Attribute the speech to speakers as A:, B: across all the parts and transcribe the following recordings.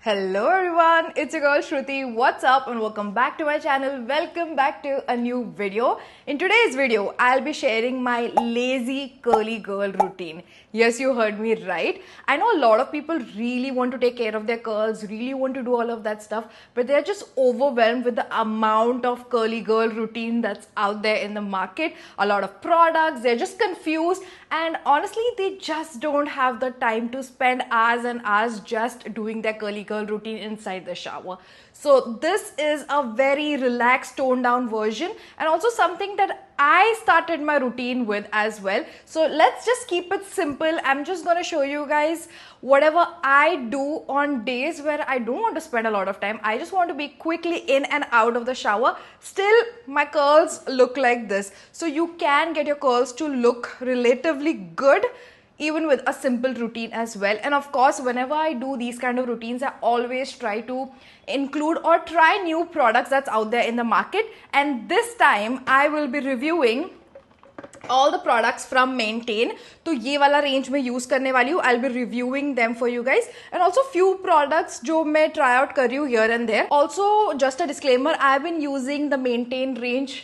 A: Hello everyone, it's your girl Shruti. What's up and welcome back to my channel. Welcome back to a new video. In today's video, I'll be sharing my lazy curly girl routine. Yes, you heard me right. I know a lot of people really want to take care of their curls, really want to do all of that stuff, but they're just overwhelmed with the amount of curly girl routine that's out there in the market. A lot of products, they're just confused, and honestly, they just don't have the time to spend hours and hours just doing their curly girl routine inside the shower. So this is a very relaxed, toned down version, and also something that I started my routine with as well. So let's just keep it simple. I'm just gonna show you guys whatever I do on days where I don't want to spend a lot of time. I just want to be quickly in and out of the shower. Still, my curls look like this. So you can get your curls to look relatively good even with a simple routine as well. And of course, whenever I do these kind of routines, I always try to include or try new products that's out there in the market. And this time I will be reviewing all the products from Maintain. तो ये वाला range में use करने वाली हूँ. I'll be reviewing them for you guys, and also few products जो मैं try out कर रही हूँ here and there. Also, just a disclaimer, I've been using the Maintain range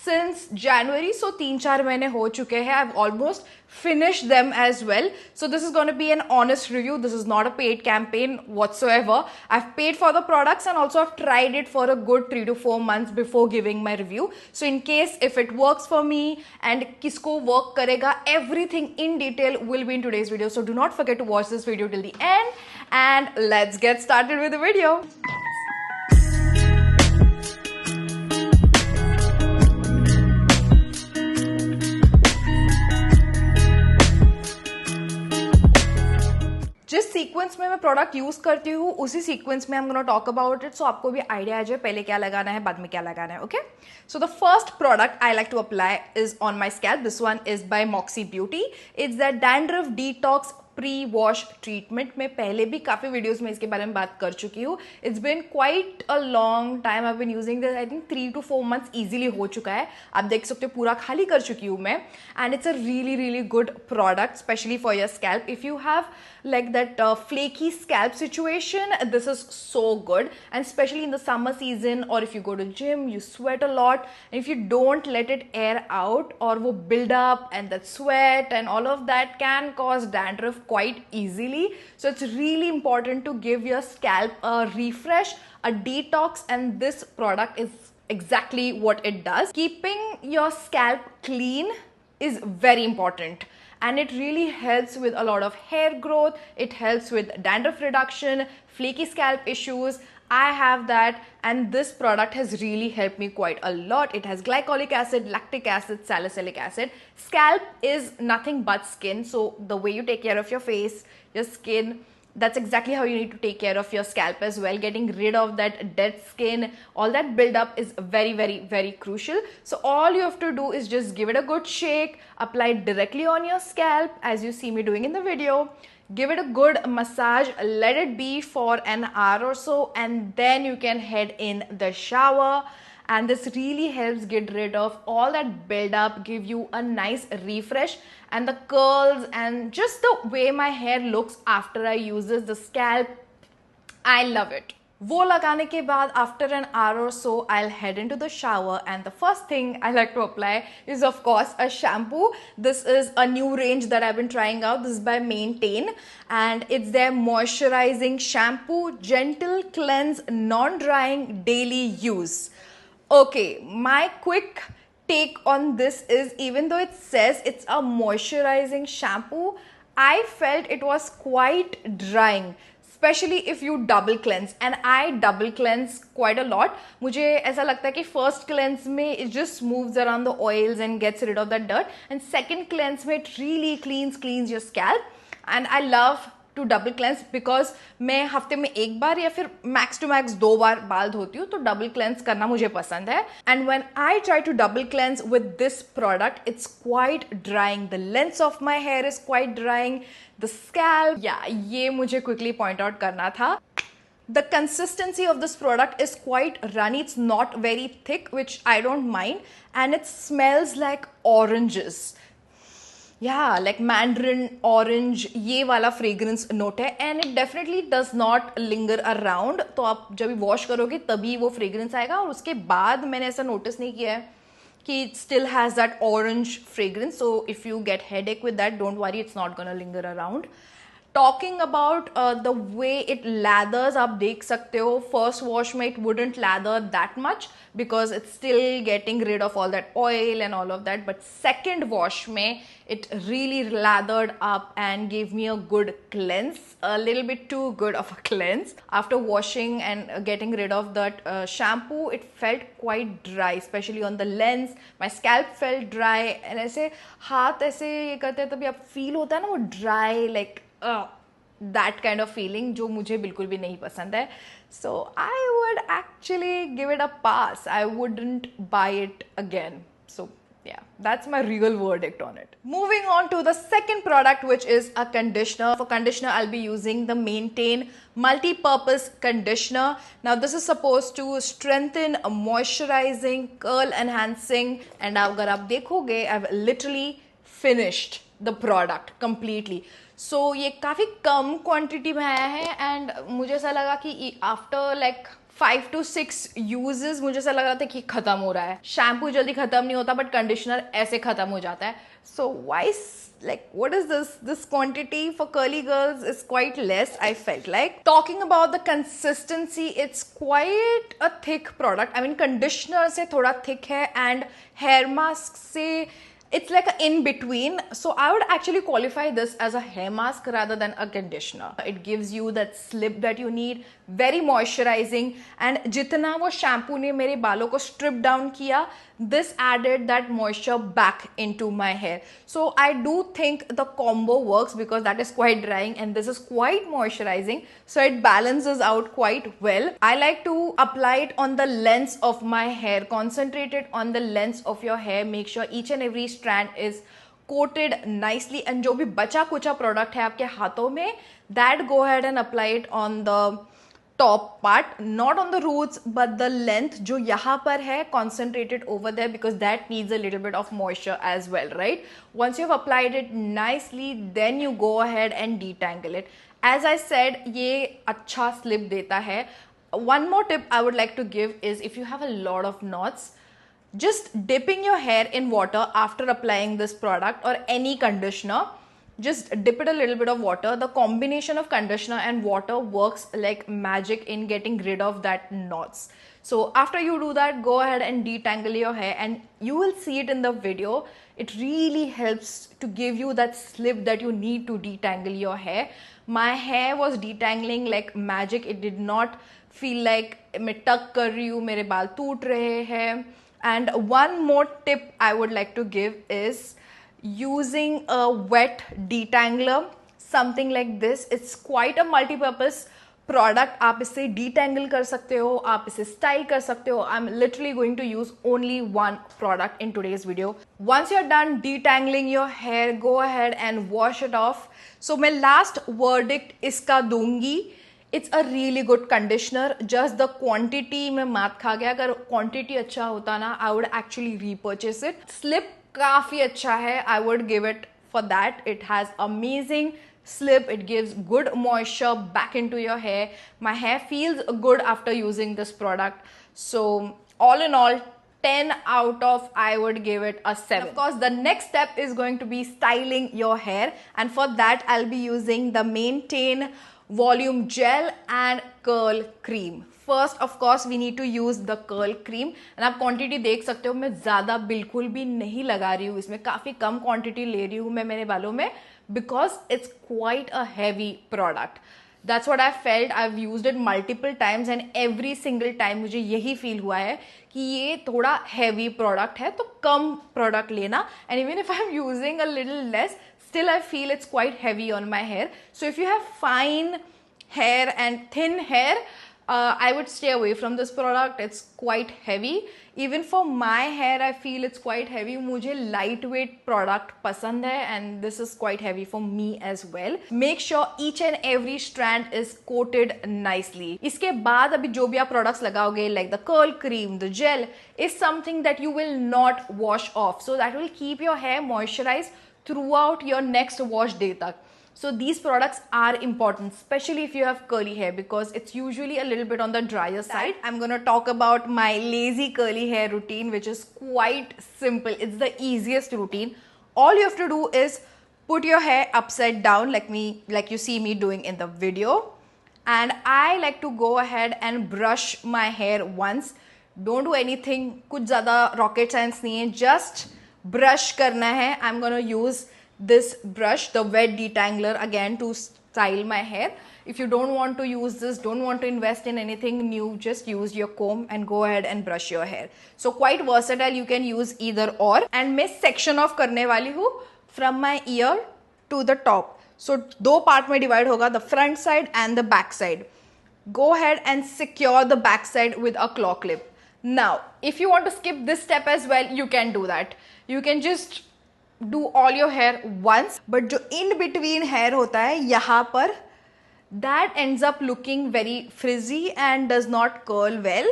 A: since January, so 3-4 महीने हो चुके हैं. I've almost finished them as well. So this is going to be an honest review. This is not a paid campaign whatsoever. I've paid for the products and also I've tried it for a good 3 to 4 months before giving my review. So in case if it works for me and kisko work karega, everything in detail will be in today's video. So do not forget to watch this video till the end, and let's get started with the video. जिस sequence में मैं product use करती हूँ उसी sequence में I am gonna talk about it, so आपको भी idea आ जाए पहले क्या लगाना है बाद में क्या लगाना है. Okay, so the first product I like to apply is on my scalp. This one is by Moxie Beauty. It's the dandruff detox pre wash treatment. मैं पहले भी काफी वीडियोस में इसके बारे में बात कर चुकी हूँ. It's been quite a long time I been using this. I think 3 to 4 months easily हो चुका है. आप देख सकते हो पूरा खाली कर चुकी हूँ मैं. And it's a really really good product specially for your scalp. If you have like that flaky scalp situation, this is so good, and especially in the summer season, or if you go to gym, you sweat a lot, and if you don't let it air out, or wo build up, and that sweat and all of that can cause dandruff quite easily. So it's really important to give your scalp a refresh, a detox, and this product is exactly what it does. Keeping your scalp clean is very important, and it really helps with a lot of hair growth. It helps with dandruff reduction, flaky scalp issues. I have that, and this product has really helped me quite a lot. It has glycolic acid, lactic acid, salicylic acid. Scalp is nothing but skin, so the way you take care of your face, your skin, that's exactly how you need to take care of your scalp as well. Getting rid of that dead skin, all that buildup is very, very, very crucial. So all you have to do is just give it a good shake, apply it directly on your scalp as you see me doing in the video. Give it a good massage, let it be for an hour or so, and then you can head in the shower. And this really helps get rid of all that buildup, give you a nice refresh, and the curls and just the way my hair looks after I use this, the scalp, I love it. वो लगाने के बाद after an hour or so I'll head into the shower, and the first thing I like to apply is of course a shampoo. This is a new range that I've been trying out. This is by Maintain, and it's their moisturizing shampoo, gentle cleanse, non-drying, daily use. Okay, my quick take on this is, even though it says it's a moisturizing shampoo, I felt it was quite drying, especially if you double cleanse, and I double cleanse quite a lot. मुझे ऐसा लगता है कि first cleanse में it just moves around the oils and gets rid of that dirt, and second cleanse में it really cleans your scalp. And I love to double cleanse because मैं हफ्ते में एक बार या फिर max to max 2 बार बाल धोती हूँ, तो double cleanse करना मुझे पसंद है. And when I try to double cleanse with this product, it's quite drying. The length of my hair is quite drying. The scalp, yeah, ये मुझे quickly point out करना था. The consistency of this product is quite runny. It's not very thick, which I don't mind, and it smells like oranges. या like mandarin orange ये वाला fragrance note है and it definitely does not linger around. तो आप जब wash करोगे तभी वो फ्रेग्रेंस आएगा और उसके बाद मैंने ऐसा नोटिस नहीं किया है कि it still has that orange fragrance. So if you get headache with that, don't worry, it's not gonna linger around. Talking about the way it lathers, आप देख सकते हो first wash में it wouldn't lather that much because it's still getting rid of all that oil and all of that, but second wash में it really lathered up and gave me a good cleanse, a little bit too good of a cleanse. After washing and getting rid of that shampoo, it felt quite dry, especially on the lens. My scalp felt dry and ऐसे हाथ ऐसे ये करते हैं तभी आप feel होता है ना वो dry, like that kind of feeling जो मुझे बिल्कुल भी नहीं पसंद है. So I would actually give it a pass. I wouldn't buy it again. So yeah, that's my real verdict on it. Moving on to the second product, which is a conditioner. For conditioner, I'll be using the Maintain multi-purpose conditioner. Now this is supposed to strengthen, moisturizing, curl enhancing, and अगर आप देखोगे, I've literally finished the product completely. So ये काफ़ी कम quantity में आया है and मुझे ऐसा लगा कि आफ्टर लाइक 5 to 6 यूजेस मुझे ऐसा लगा था कि खत्म हो रहा है. शैम्पू जल्दी खत्म नहीं होता बट कंडीशनर ऐसे खत्म हो जाता है. सो Y like what is this quantity for curly girls is quite less, I felt like. Talking about the consistency, it's quite a thick product. I mean conditioner से थोड़ा thick है and hair mask से it's like an in between. So I would actually qualify this as a hair mask rather than a conditioner. It gives you that slip that you need, very moisturizing, and जितना वो shampoo ने मेरे बालों को strip down किया, this added that moisture back into my hair. So I do think the combo works because that is quite drying and this is quite moisturizing. So it balances out quite well. I like to apply it on the length of my hair. Concentrate it on the length of your hair. Make sure each and every strand is coated nicely. And जो भी बचा कुचा product है आपके हाथों में, that go ahead and apply it on the top part, not on the roots but the length जो यहाँ पर है, concentrated over there because that needs a little bit of moisture as well, right? Once you've applied it nicely, then you go ahead and detangle it. As I said, ये अच्छा slip देता है. One more tip I would like to give is if you have a lot of knots, just dipping your hair in water after applying this product or any conditioner, just dip it a little bit of water. The combination of conditioner and water works like magic in getting rid of that knots. So after you do that, go ahead and detangle your hair and you will see it in the video. It really helps to give you that slip that you need to detangle your hair. My hair was detangling like magic. It did not feel like मैं टक कर रही हूँ, मेरे बाल टूट रहे हैं. And one more tip I would like to give is using a wet detangler, something like this. It's quite a multi-purpose product. आप इसे detangle कर सकते हो, आप इसे style कर सकते हो. I'm literally going to use only one product in today's video. Once you're done detangling your hair, go ahead and wash it off. So मैं last verdict इसका दूंगी. It's a really good conditioner. Just the quantity में मात खा गया. अगर quantity अच्छा होता ना, I would actually repurchase it. Slip काफ़ी अच्छा है. I would give it for that. It has amazing slip. It gives good moisture back into your hair. My hair feels good after using this product. So all in all, 10 out of, I would give it a 7. Of course, the next step is going to be styling your hair, and for that I'll be using the Maintain Volume Gel and Curl Cream. First, of course, we need to use the curl cream. And आप quantity देख सकते हो, मैं ज़्यादा बिल्कुल भी नहीं लगा रही हूँ इसमें, काफ़ी कम quantity ले रही हूँ मैं मेरे बालों में because it's quite a heavy product. That's what I felt. I've used it multiple times and every single time मुझे यही feel हुआ है कि ये थोड़ा heavy product है, तो कम product लेना. And even if I'm using a little less, still I feel it's quite heavy on my hair. So if you have fine hair and thin hair, I would stay away from this product. It's quite heavy. Even for my hair, I feel it's quite heavy. मुझे lightweight product पसंद है and this is quite heavy for me as well. Make sure each and every strand is coated nicely. इसके बाद अभी जो भी आप products लगाओगे like the curl cream, the gel is something that you will not wash off. So that will keep your hair moisturized throughout your next wash day tak. So these products are important, especially if you have curly hair, because it's usually a little bit on the drier side. I'm gonna talk about my lazy curly hair routine, which is quite simple. It's the easiest routine. All you have to do is put your hair upside down like you see me doing in the video. And I like to go ahead and brush my hair once. Don't do anything, कुछ ज़्यादा rocket science नहीं है, just brush करना है. I'm gonna use this brush, the wet detangler, again to style my hair. If you don't want to use this, don't want to invest in anything new, just use your comb and go ahead and brush your hair. So quite versatile, you can use either or. And मैं section off करने वाली हूँ from my ear to the top. So दो part में divide होगा, the front side and the back side. Go ahead and secure the back side with a claw clip. Now, if you want to skip this step as well, you can do that. You can just do all your hair once, but जो in between hair होता है यहाँ पर, that ends up looking very frizzy and does not curl well.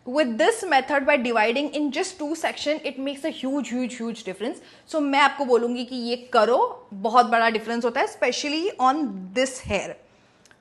A: With this method, by dividing in just 2 sections, it makes a huge difference. So मैं आपको बोलूँगी कि ये करो, बहुत बड़ा difference होता है, especially on this hair.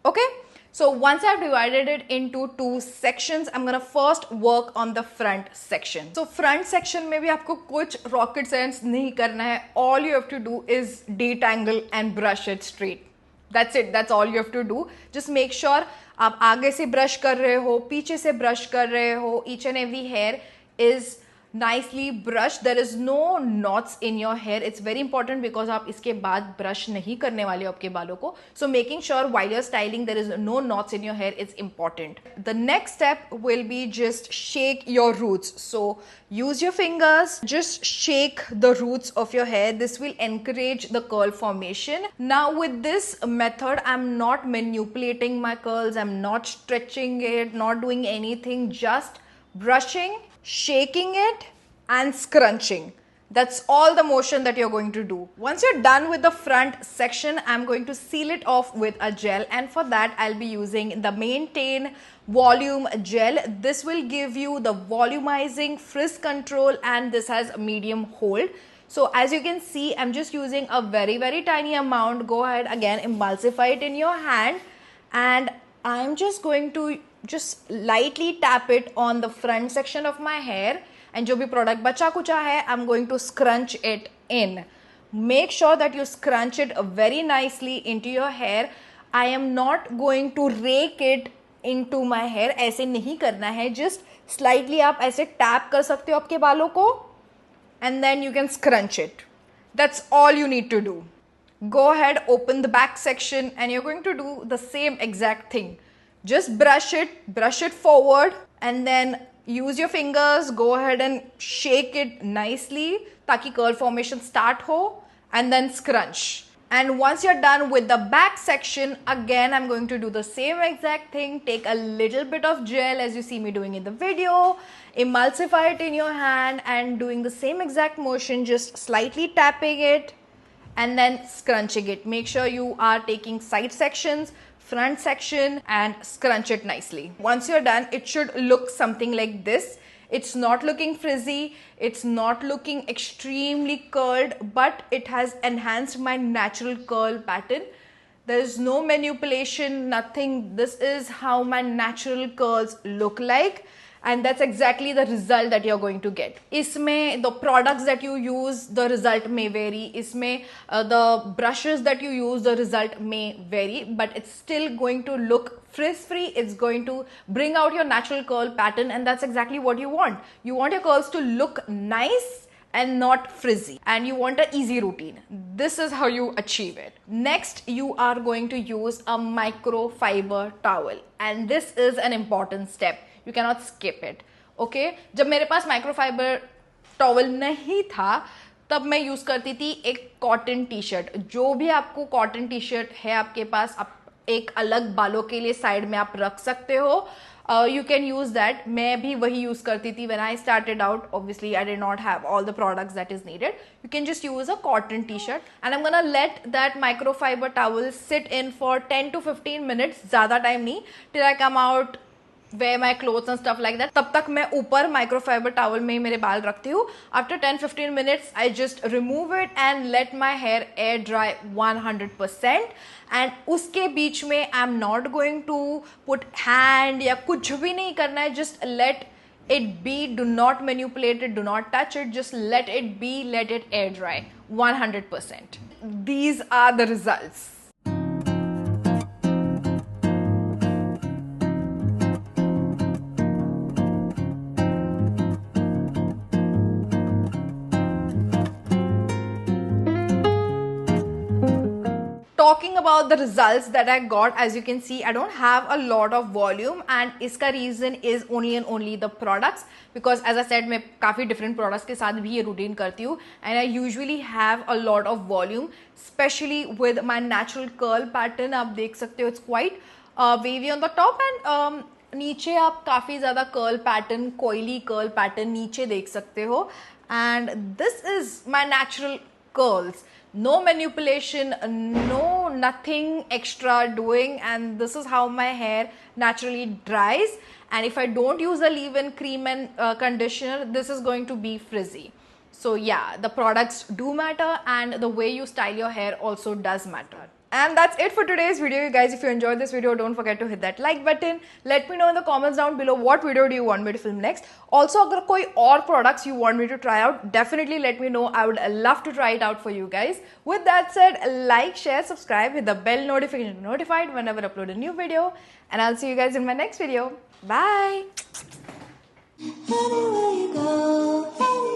A: Okay? So once I've divided it into 2 sections, I'm gonna first work on the front section. So front section में भी आपको कुछ rocket science नहीं करना है. All you have to do is detangle and brush it straight. That's it. That's all you have to do. Just make sure आप आगे से brush कर रहे हो, पीछे से brush कर रहे हो. Each and every hair is nicely brushed. There is no knots in your hair. It's very important because आप इसके बाद brush नहीं करने वाले हो आपके बालों को. So making sure while you're styling there is no knots in your hair is important. The next step will be just shake your roots. So use your fingers, just shake the roots of your hair. This will encourage the curl formation. Now with this method, I'm not manipulating my curls. I'm not stretching it, not doing anything, just brushing, shaking it and scrunching. That's all the motion that you're going to do. Once you're done with the front section, I'm going to seal it off with a gel, and for that I'll be using the Maintain Volume Gel. This will give you the volumizing frizz control, and this has a medium hold. So as you can see, I'm just using a very tiny amount. Go ahead, again emulsify it in your hand, and I'm just going to just lightly tap it on the front section of my hair, and जो भी product बचा कुचा है, I'm going to scrunch it in. Make sure that you scrunch it very nicely into your hair. I am not going to rake it into my hair. ऐसे नहीं करना है. Just slightly आप ऐसे tap कर सकते हो आपके बालों को, and then you can scrunch it. That's all you need to do. Go ahead, open the back section, and you're going to do the same exact thing. Just brush it forward, and then use your fingers. Go ahead and shake it nicely ताकि curl formation start हो, and then scrunch. And once you're done with the back section, again I'm going to do the same exact thing. Take a little bit of gel as you see me doing in the video, emulsify it in your hand, and doing the same exact motion, just slightly tapping it and then scrunching it. Make sure you are taking side sections, front section, and scrunch it nicely. Once you're done, it should look something like this. It's not looking frizzy, it's not looking extremely curled, but it has enhanced my natural curl pattern. There is no manipulation, nothing. This is how my natural curls look like, and that's exactly the result that you're going to get. Isme the products that you use, the result may vary. Isme the brushes that you use, the result may vary, but it's still going to look frizz-free. It's going to bring out your natural curl pattern, and that's exactly what you want. You want your curls to look nice and not frizzy, and you want an easy routine. This is how you achieve it. Next, you are going to use a microfiber towel, and this is an important step. You cannot skip it. Okay? जब मेरे पास microfiber towel नहीं था, तब मैं use करती थी एक cotton T shirt. जो भी आपको कॉटन टी शर्ट है आपके पास, आप एक अलग बालों के लिए साइड में आप रख सकते हो. You can use that. मैं भी वही यूज करती थी when I started out. Obviously, I did not have all the products that is needed. You can just use a cotton t-shirt, and I'm gonna let that microfiber towel sit in for 10 to 15 minutes. ज़्यादा time नहीं, till I come out wear my clothes and stuff like that, तब तक मैं ऊपर microfibre towel में ही मेरे बाल रखती हूँ. After 10-15 minutes I just remove it and let my hair air dry 100%. and उसके बीच में I am not going to put hand या कुछ भी नहीं करना है. Just let it be, do not manipulate it, do not touch it, just let it be, let it air dry 100%. These are the results. Talking about the results that I got, as you can see, I don't have a lot of volume, and इसका reason is only and only the products, because as I said मैं काफ़ी different products के साथ भी ये routine करती हूँ, and I usually have a lot of volume, especially with my natural curl pattern. आप देख सकते हो, it's quite wavy on the top, and नीचे आप काफ़ी ज़्यादा curl pattern, coily curl pattern नीचे देख सकते हो, and this is my natural curls. No manipulation, no nothing extra doing, and this is how my hair naturally dries. And if I don't use a leave-in cream and conditioner, this is going to be frizzy. So yeah, the products do matter, and the way you style your hair also does matter. And that's it for today's video, you guys. If you enjoyed this video, don't forget to hit that like button. Let me know in the comments down below what video do you want me to film next. Also, अगर कोई और products you want me to try out, definitely let me know. I would love to try it out for you guys. With that said, like, share, subscribe, hit the bell notification to be notified whenever I upload a new video. And I'll see you guys in my next video. Bye.
B: Anywhere you go,